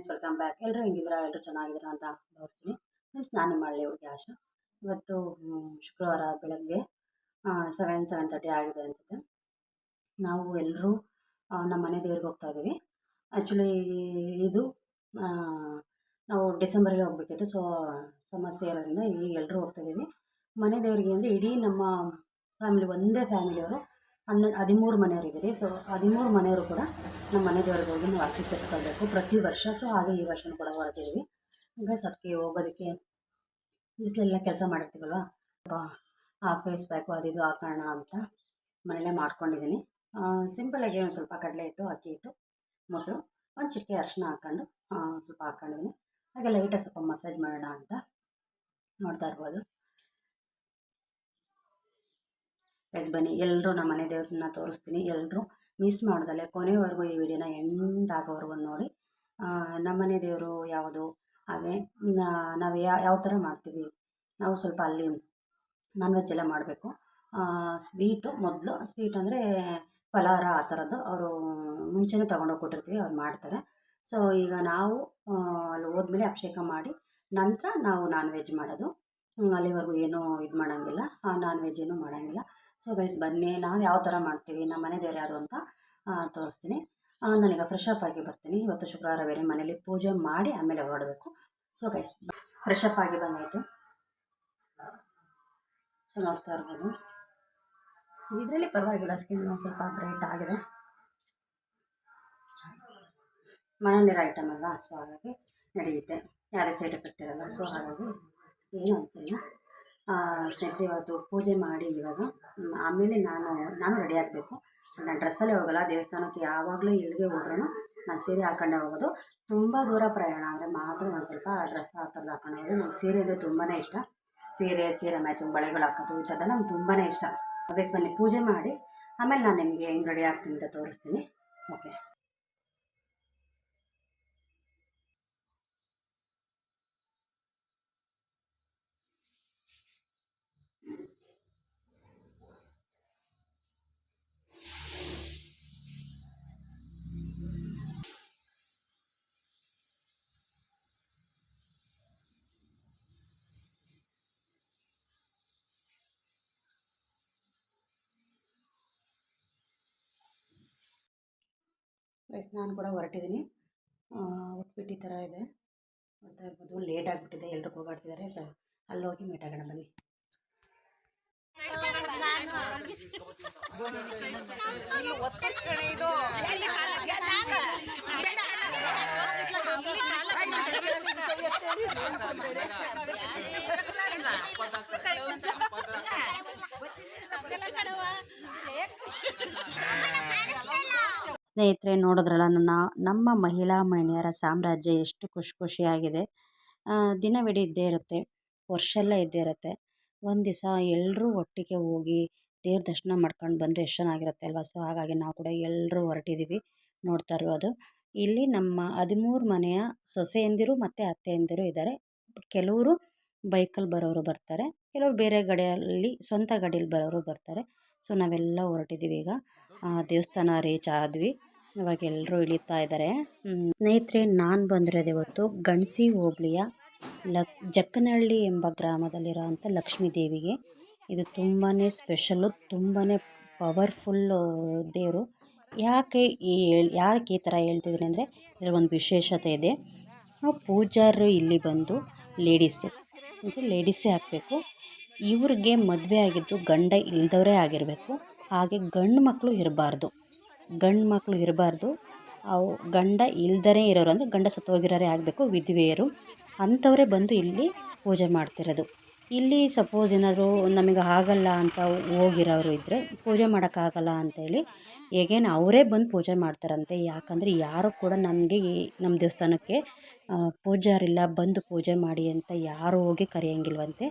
Friends, welcome back. ಎಲ್ಲರೂ ಹೆಂಗಿದ್ದೀರಾ? ಎಲ್ಲರೂ ಚೆನ್ನಾಗಿದ್ದೀರಾ ಅಂತ ಭಾವಿಸ್ತೀನಿ. ಫ್ರೆಂಡ್ಸ್, ನಾನು ನಿಮ್ಮ ಹಳ್ಳಿ ಆಶಾ. ಇವತ್ತು ಶುಕ್ರವಾರ ಬೆಳಗ್ಗೆ 7:30 ಆಗಿದೆ ಅನಿಸುತ್ತೆ. ನಾವು ಎಲ್ಲರೂ ನಮ್ಮ ಮನೆ ದೇವ್ರಿಗೆ ಹೋಗ್ತಾ ಇದ್ದೀವಿ. ಆ್ಯಕ್ಚುಲಿ ಇದು ನಾವು ಡಿಸೆಂಬರಲ್ಲಿ ಹೋಗ್ಬೇಕಿತ್ತು. ಸಮಸ್ಯೆ ಇರೋದ್ರಿಂದ ಈಗ ಎಲ್ಲರೂ ಹೋಗ್ತಾಯಿದ್ದೀವಿ ಮನೆ ದೇವರಿಗೆ. ಅಂದರೆ ಇಡೀ ನಮ್ಮ ಫ್ಯಾಮಿಲಿ, ಒಂದೇ ಫ್ಯಾಮಿಲಿಯವರು 13 ಮನೆಯವರಿದ್ದೀರಿ. ಸೊ 13 ಮನೆಯವರು ಕೂಡ ನಮ್ಮ ಮನೆ ದೇವ್ರಿಗೆ ಹೋಗಿ ನಾವು ಅಕ್ಕಿ ತರಿಸ್ಕೊಳ್ಬೇಕು ಪ್ರತಿ ವರ್ಷ. ಸೊ ಹಾಗೆ ಈ ವರ್ಷವೂ ಕೂಡ ಹೊರಟಿದ್ದೀವಿ. ಗೈಸ್, ಅದಕ್ಕೆ ಹೋಗೋದಕ್ಕೆ ಬಿಸಿಲೆಲ್ಲ ಕೆಲಸ ಮಾಡಿರ್ತೀವಲ್ವ, ಫೇಸ್ ಪ್ಯಾಕು ಅದು ಹಾಕೋಣ ಅಂತ ಮನೆಯಲ್ಲೇ ಮಾಡ್ಕೊಂಡಿದ್ದೀನಿ. ಸಿಂಪಲಾಗಿ ಒಂದು ಸ್ವಲ್ಪ ಕಡಲೆ ಹಿಟ್ಟು, ಅಕ್ಕಿ ಹಿಟ್ಟು, ಮೊಸರು, ಒಂದು ಚಿಟಿಕೆ ಅರಿಶಿನ ಹಾಕ್ಕೊಂಡು ಸ್ವಲ್ಪ ಹಾಕ್ಕೊಂಡಿದ್ದೀನಿ. ಹಾಗೆ ಲೈಟಾಗಿ ಸ್ವಲ್ಪ ಮಸಾಜ್ ಮಾಡೋಣ ಅಂತ ನೋಡ್ತಾ ಇರ್ಬೋದು. ಗೈಸ್, ಬನ್ನಿ ಎಲ್ಲರೂ ನಮ್ಮ ಮನೆ ದೇವ್ರನ್ನ ತೋರಿಸ್ತೀನಿ. ಎಲ್ಲರೂ ಮಿಸ್ ಮಾಡ್ದಲೆ ಕೊನೆವರೆಗೂ ಈ ವಿಡಿಯೋನ ಎಂಡ್ ಆಗೋವರೆಗೂ ನೋಡಿ. ನಮ್ಮ ಮನೆ ದೇವರು ಯಾವುದು, ಹಾಗೆ ನಾವು ಯಾವ ಥರ ಮಾಡ್ತೀವಿ. ನಾವು ಸ್ವಲ್ಪ ಅಲ್ಲಿ ನಾನ್ ವೆಜ್ ಎಲ್ಲ ಮಾಡಬೇಕು. ಸ್ವೀಟು ಮೊದಲು, ಸ್ವೀಟ್ ಅಂದರೆ ಫಲಾರ ಆ ಥರದ್ದು ಅವರು ಮುಂಚೆನೇ ತೊಗೊಂಡೋಗಿ ಕೊಟ್ಟಿರ್ತೀವಿ, ಅವ್ರು ಮಾಡ್ತಾರೆ. ಸೊ ಈಗ ನಾವು ಅಲ್ಲಿ ಹೋದ್ಮೇಲೆ ಅಭಿಷೇಕ ಮಾಡಿ ನಂತರ ನಾವು ನಾನ್ ವೆಜ್ ಮಾಡೋದು. ಅಲ್ಲಿವರೆಗೂ ಏನೂ ಇದು ಮಾಡೋಂಗಿಲ್ಲ, ನಾನ್ ವೆಜ್ ಏನೂ ಮಾಡೋಂಗಿಲ್ಲ. ಸೊ ಗೈಸ್, ಬನ್ನಿ ನಾವು ಯಾವ ಥರ ಮಾಡ್ತೀವಿ, ನಮ್ಮ ಮನೆ ದೇವ್ರು ಯಾವುದು ಅಂತ ತೋರಿಸ್ತೀನಿ. ನಾನೀಗ ಫ್ರೆಶ್ ಅಪ್ ಆಗಿ ಬರ್ತೀನಿ. ಇವತ್ತು ಶುಕ್ರವಾರ ಬೇರೆ, ಮನೇಲಿ ಪೂಜೆ ಮಾಡಿ ಆಮೇಲೆ ಹೊರಡಬೇಕು. ಸೊ ಗೈಸ್, ಫ್ರೆಶ್ ಅಪ್ ಆಗಿ ಬಂದಾಯಿತು. ಸೊ ನೋಡ್ತಾ ಇರ್ಬೋದು, ಇದರಲ್ಲಿ ಪರವಾಗಿಲ್ಲ, ಸ್ಕಿನ್ ಸ್ವಲ್ಪ ಬ್ರೈಟ್ ಆಗಿದೆ. ಮನೆಯಲ್ಲಿರೋ ಐಟಮ್ ಅಲ್ವಾ, ಸೊ ಹಾಗಾಗಿ ನಡೆಯುತ್ತೆ, ಯಾರೇ ಸೈಡ್ ಎಫೆಕ್ಟ್ ಇರಲ್ಲ. ಸೊ ಹಾಗಾಗಿ ಏನೂ ಅನಿಸಿಲ್ಲ. ಸ್ನೇಹಿತರೆ, ಇವತ್ತು ಪೂಜೆ ಮಾಡಿ ಇವಾಗ ಆಮೇಲೆ ನಾನು ರೆಡಿ ಆಗಬೇಕು. ನಾನು ಡ್ರೆಸ್ಸಲ್ಲೇ ಹೋಗೋಲ್ಲ ದೇವಸ್ಥಾನಕ್ಕೆ. ಯಾವಾಗಲೂ ಎಲ್ಲಿಗೆ ಹೋದ್ರೂ ನಾನು ಸೀರೆ ಹಾಕೊಂಡೇ ಹೋಗೋದು. ತುಂಬ ದೂರ ಪ್ರಯಾಣ ಅಂದರೆ ಮಾತ್ರ ನಾನು ಸ್ವಲ್ಪ ಡ್ರೆಸ್ ಆ ಥರದ್ದು ಹಾಕೊಂಡು ಹೋಗೋದು. ನನಗೆ ಸೀರೆ ಅಂದರೆ ತುಂಬಾ ಇಷ್ಟ. ಸೀರೆ ಮ್ಯಾಚಿಂಗ್ ಬಳೆಗಳು ಹಾಕೋದು ಈ ಥರದ್ದೆಲ್ಲ ನಂಗೆ ತುಂಬಾ ಇಷ್ಟ. ಹಾಗೆ ಬನ್ನಿ ಪೂಜೆ ಮಾಡಿ ಆಮೇಲೆ ನಾನು ನಿಮಗೆ ಹೆಂಗೆ ರೆಡಿ ಆಗ್ತೀನಿ ಅಂತ ತೋರಿಸ್ತೀನಿ. ಓಕೆ. ಗೈಸ್, ನಾನು ಕೂಡ ಹೊರಟಿದ್ದೀನಿ. ಉಟ್ಬಿಟ್ಟು ಈ ಥರ ಇದೆ, ನೋಡ್ತಾ ಇರ್ಬೋದು. ಲೇಟ್ ಆಗಿಬಿಟ್ಟಿದೆ, ಎಲ್ಲರೂ ಕೂಗಾಡ್ತಿದ್ದಾರೆ. ಸರ್, ಅಲ್ಲಿ ಹೋಗಿ ಮೀಟ್ ಆಗೋಣ ಬನ್ನಿ. ಸ್ನೇಹಿತರೆ, ನೋಡಿದ್ರಲ್ಲ ನಮ್ಮ ಮಹಿಳೆಯರ ಸಾಮ್ರಾಜ್ಯ ಎಷ್ಟು ಖುಷಿಯಾಗಿದೆ. ದಿನವಿಡೀ ಇದ್ದೇ ಇರುತ್ತೆ, ವರ್ಷ ಎಲ್ಲ ಇದ್ದೇ ಇರುತ್ತೆ. ಒಂದು ದಿವಸ ಎಲ್ಲರೂ ಒಟ್ಟಿಗೆ ಹೋಗಿ ದೇವ್ರ ದರ್ಶನ ಮಾಡ್ಕೊಂಡು ಬಂದರೆ ಎಷ್ಟು ಚೆನ್ನಾಗಿರುತ್ತೆ ಅಲ್ವಾ. ಸೊ ಹಾಗಾಗಿ ನಾವು ಕೂಡ ಎಲ್ಲರೂ ಹೊರಟಿದ್ದೀವಿ. ನೋಡ್ತಾ ಇರ್ಬೋದು, ಇಲ್ಲಿ ನಮ್ಮ 13 ಮನೆಯ ಸೊಸೆಯಂದಿರು ಮತ್ತು ಅತ್ತೆಯಂದಿರು ಇದ್ದಾರೆ. ಕೆಲವರು ಬೈಕಲ್ಲಿ ಬರೋರು ಬರ್ತಾರೆ, ಕೆಲವರು ಬೇರೆ ಗಾಡಿಯಲ್ಲಿ ಸ್ವಂತ ಗಾಡಿಯಲ್ಲಿ ಬರೋರು ಬರ್ತಾರೆ. ಸೊ ನಾವೆಲ್ಲ ಹೊರಟಿದ್ದೀವಿ. ಈಗ ದೇವಸ್ಥಾನ ರೀಚ್ ಆದ್ವಿ. ಇವಾಗ ಎಲ್ಲರೂ ಇಳಿತಾ ಇದ್ದಾರೆ. ಸ್ನೇಹಿತರೆ, ನಾನು ಬಂದಿರೋದು ಇವತ್ತು ಗಣಸಿ ಹೋಬಳಿಯ ಜಕ್ಕನಹಳ್ಳಿ ಎಂಬ ಗ್ರಾಮದಲ್ಲಿರೋವಂಥ ಲಕ್ಷ್ಮೀ ದೇವಿಗೆ. ಇದು ತುಂಬಾ ಸ್ಪೆಷಲ್ಲು, ತುಂಬಾ ಪವರ್ಫುಲ್ಲು ದೇವರು. ಯಾಕೆ ಈ ಥರ ಹೇಳ್ತಿದ್ದೀನಿ ಅಂದರೆ, ಇದರಲ್ಲಿ ಒಂದು ವಿಶೇಷತೆ ಇದೆ. ನಾವು ಪೂಜಾರರು ಇಲ್ಲಿ ಬಂದು ಲೇಡೀಸೇ ಆಗಬೇಕು. ಇವ್ರಿಗೆ ಮದುವೆ ಆಗಿದ್ದು ಗಂಡ ಇಲ್ದವರೇ ಆಗಿರಬೇಕು. ಹಾಗೆ ಗಂಡು ಮಕ್ಕಳು ಇರಬಾರ್ದು. ಅವು ಗಂಡ ಇಲ್ದೇ ಇರೋರು ಅಂದರೆ ಗಂಡ ಸತ್ತೋಗಿರೋರೇ ಆಗಬೇಕು, ವಿಧವೆಯರು ಅಂಥವರೇ ಬಂದು ಇಲ್ಲಿ ಪೂಜೆ ಮಾಡ್ತಿರೋದು. ಇಲ್ಲಿ ಸಪೋಸ್ ಏನಾದರೂ ನಮಗೆ ಆಗಲ್ಲ ಅಂತ ಹೋಗಿರೋರು ಇದ್ದರೆ, ಪೂಜೆ ಮಾಡೋಕ್ಕಾಗಲ್ಲ ಅಂತೇಳಿ ಹೇಗೇನು ಅವರೇ ಬಂದು ಪೂಜೆ ಮಾಡ್ತಾರಂತೆ. ಯಾಕಂದರೆ ಯಾರು ಕೂಡ ನಮಗೆ ನಮ್ಮ ದೇವಸ್ಥಾನಕ್ಕೆ ಪೂಜಾರಿಲ್ಲ ಬಂದು ಪೂಜೆ ಮಾಡಿ ಅಂತ ಯಾರು ಹೋಗಿ ಕರೆಯೋಂಗಿಲ್ವಂತೆ.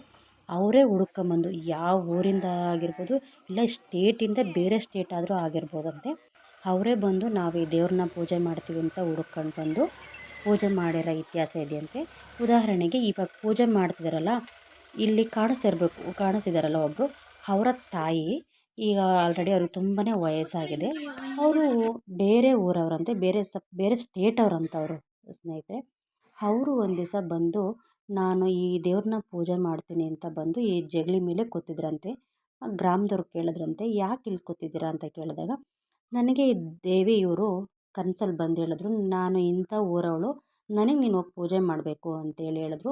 ಅವರೇ ಹುಡ್ಕೊಂಬಂದು, ಯಾವ ಊರಿಂದ ಆಗಿರ್ಬೋದು, ಇಲ್ಲ ಸ್ಟೇಟಿಂದ ಬೇರೆ ಸ್ಟೇಟ್ ಆದರೂ ಆಗಿರ್ಬೋದಂತೆ, ಅವರೇ ಬಂದು ನಾವು ಈ ದೇವ್ರನ್ನ ಪೂಜೆ ಮಾಡ್ತೀವಿ ಅಂತ ಹುಡ್ಕೊಂಡು ಬಂದು ಪೂಜೆ ಮಾಡಿರೋ ಇತಿಹಾಸ ಇದೆಯಂತೆ. ಉದಾಹರಣೆಗೆ ಇವಾಗ ಪೂಜೆ ಮಾಡ್ತಿದ್ದಾರಲ್ಲ, ಇಲ್ಲಿ ಕಾಣಿಸ್ತಿದ್ದಾರಲ್ಲ ಒಬ್ಬರು, ಅವರ ತಾಯಿ ಈಗ ಆಲ್ರೆಡಿ ಅವ್ರಿಗೆ ತುಂಬಾ ವಯಸ್ಸಾಗಿದೆ. ಅವರು ಬೇರೆ ಊರವರಂತೆ, ಬೇರೆ ಸ್ಟೇಟ್ ಅವರಂತ ಅವರು. ಸ್ನೇಹಿತರೆ. ಅವರು ಒಂದು ದಿವಸ ಬಂದು ನಾನು ಈ ದೇವ್ರನ್ನ ಪೂಜೆ ಮಾಡ್ತೀನಿ ಅಂತ ಬಂದು ಈ ಜಗಲಿ ಮೇಲೆ ಕೂತಿದ್ರಂತೆ. ಗ್ರಾಮದವ್ರು ಕೇಳಿದ್ರಂತೆ, ಯಾಕೆ ಇಲ್ಲಿ ಕೂತಿದ್ದೀರಾ ಅಂತ ಕೇಳಿದಾಗ, ನನಗೆ ದೇವಿ ಇವರು ಕನಸಲ್ಲಿ ಬಂದು ಹೇಳಿದ್ರು, ನಾನು ಇಂಥ ಊರವಳು, ನನಗೆ ನೀನು ಹೋಗಿ ಪೂಜೆ ಮಾಡಬೇಕು ಅಂತೇಳಿ ಹೇಳಿದ್ರು.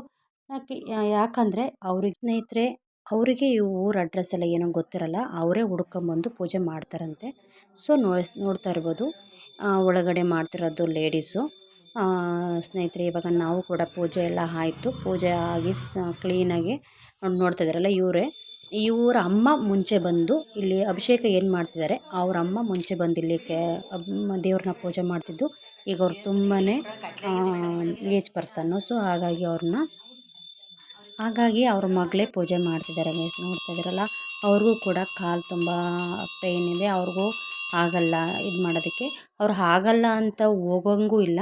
ಯಾಕಂದರೆ ಅವ್ರಿಗೆ ಸ್ನೇಹಿತರೆ, ಅವರಿಗೆ ಈ ಊರ ಅಡ್ರೆಸ್ ಎಲ್ಲ ಏನೋ ಗೊತ್ತಿರಲ್ಲ, ಅವರೇ ಹುಡ್ಕೊಂಬಂದು ಪೂಜೆ ಮಾಡ್ತಾರಂತೆ. ಸೊ ನೋಡ್ತಾ ಇರ್ಬೋದು ಒಳಗಡೆ ಮಾಡ್ತಿರೋದು ಲೇಡೀಸು. ಸ್ನೇಹಿತರೆ, ಇವಾಗ ನಾವು ಕೂಡ ಪೂಜೆ ಎಲ್ಲ ಆಯಿತು. ಪೂಜೆ ಆಗಿ ಕ್ಲೀನಾಗಿ ನೋಡ್ತಾ ಇದ್ದಾರಲ್ಲ, ಇವರ ಅಮ್ಮ ಮುಂಚೆ ಬಂದು ಇಲ್ಲಿ ಅಭಿಷೇಕ ಏನು ಮಾಡ್ತಿದ್ದಾರೆ, ಅವ್ರ ಅಮ್ಮ ಮುಂಚೆ ಬಂದು ಇಲ್ಲಿ ದೇವ್ರನ್ನ ಪೂಜೆ ಮಾಡ್ತಿದ್ದು. ಈಗ ಅವ್ರು ತುಂಬಾ ಏಜ್ ಪರ್ಸನ್ನು. ಸೊ ಹಾಗಾಗಿ ಅವ್ರ ಮಗಳೇ ಪೂಜೆ ಮಾಡ್ತಿದ್ದಾರೆ. ನೋಡ್ತಾ ಇದ್ದಾರಲ್ಲ, ಅವ್ರಿಗೂ ಕೂಡ ಕಾಲು ತುಂಬ ಪೇಯ್ನ್ ಇದೆ. ಅವ್ರಿಗೂ ಆಗಲ್ಲ ಇದು ಮಾಡೋದಕ್ಕೆ. ಅವ್ರು ಆಗಲ್ಲ ಅಂತ ಹೋಗೋಂಗೂ ಇಲ್ಲ.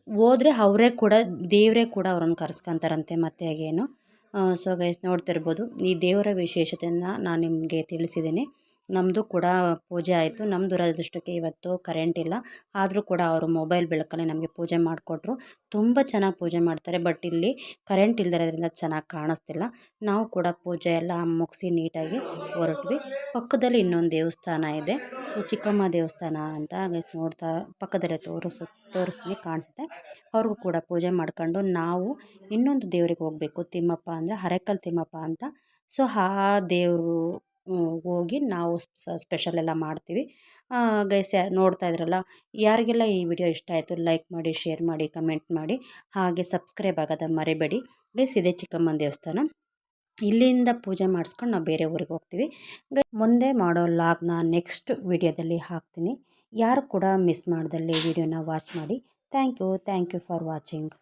ಹೋದ್ರೆ ಅವರೇ ಕೂಡ ದೇವರೇ ಕೂಡ ಅವ್ರನ್ನ ಕರೆಸ್ಕೊಂತಾರಂತೆ ಮತ್ತೆ ಆಗೇನು. ಸೊ ಗೈಸ್, ನೋಡ್ತಿರ್ಬೋದು ಈ ದೇವರ ವಿಶೇಷತೆಯನ್ನು ನಾನು ನಿಮಗೆ ತಿಳಿಸಿದ್ದೀನಿ. ನಮ್ಮದು ಕೂಡ ಪೂಜೆ ಆಯಿತು. ನಮ್ಮ ದುರದೃಷ್ಟಕ್ಕೆ ಇವತ್ತು ಕರೆಂಟ್ ಇಲ್ಲ, ಆದರೂ ಕೂಡ ಅವರು ಮೊಬೈಲ್ ಬೆಳಕಲ್ಲಿ ನಮಗೆ ಪೂಜೆ ಮಾಡಿಕೊಟ್ರು. ತುಂಬ ಚೆನ್ನಾಗಿ ಪೂಜೆ ಮಾಡ್ತಾರೆ. ಬಟ್ ಇಲ್ಲಿ ಕರೆಂಟ್ ಇಲ್ದಿರೋದ್ರಿಂದ ಚೆನ್ನಾಗಿ ಕಾಣಿಸ್ತಿಲ್ಲ. ನಾವು ಕೂಡ ಪೂಜೆ ಎಲ್ಲ ಮುಗಿಸಿ ನೀಟಾಗಿ ಹೊರಟ್ವಿ. ಪಕ್ಕದಲ್ಲಿ ಇನ್ನೊಂದು ದೇವಸ್ಥಾನ ಇದೆ, ಚಿಕ್ಕಮ್ಮ ದೇವಸ್ಥಾನ ಅಂತ. ಗೈಸ್ ನೋಡ್ತಾ ಪಕ್ಕದಲ್ಲೇ ತೋರಿಸ್ತೀನಿ, ಕಾಣಿಸುತ್ತೆ. ಅವ್ರಿಗೂ ಕೂಡ ಪೂಜೆ ಮಾಡ್ಕೊಂಡು ನಾವು ಇನ್ನೊಂದು ದೇವ್ರಿಗೆ ಹೋಗಬೇಕು. ತಿಮ್ಮಪ್ಪ ಅಂದರೆ ಅರೆಕಲ್ ತಿಮ್ಮಪ್ಪ ಅಂತ. ಸೊ ಆ ದೇವರು ಹೋಗಿ ನಾವು ಸ್ಪೆಷಲ್ ಎಲ್ಲ ಮಾಡ್ತೀವಿ. ಗೈಸ್, ನೋಡ್ತಾ ಇದ್ರಲ್ಲ, ಯಾರಿಗೆಲ್ಲ ಈ ವಿಡಿಯೋ ಇಷ್ಟ ಆಯಿತು ಲೈಕ್ ಮಾಡಿ, ಶೇರ್ ಮಾಡಿ, ಕಮೆಂಟ್ ಮಾಡಿ, ಹಾಗೆ ಸಬ್ಸ್ಕ್ರೈಬ್ ಆಗೋದ ಮರಿಬೇಡಿ. ಗೈಸ್, ಇದೇ ಚಿಕ್ಕಮ್ಮನ ದೇವಸ್ಥಾನ. ಇಲ್ಲಿಂದ ಪೂಜೆ ಮಾಡಿಸ್ಕೊಂಡು ನಾವು ಬೇರೆ ಊರಿಗೆ ಹೋಗ್ತೀವಿ. ಮುಂದೆ ಮಾಡೋ ಲಾಗ್ನ ನೆಕ್ಸ್ಟ್ ವಿಡಿಯೋದಲ್ಲಿ ಹಾಕ್ತೀನಿ. ಯಾರು ಕೂಡ ಮಿಸ್ ಮಾಡ್ದಲ್ಲಿ ವಿಡಿಯೋನ ವಾಚ್ ಮಾಡಿ. Thank you for watching.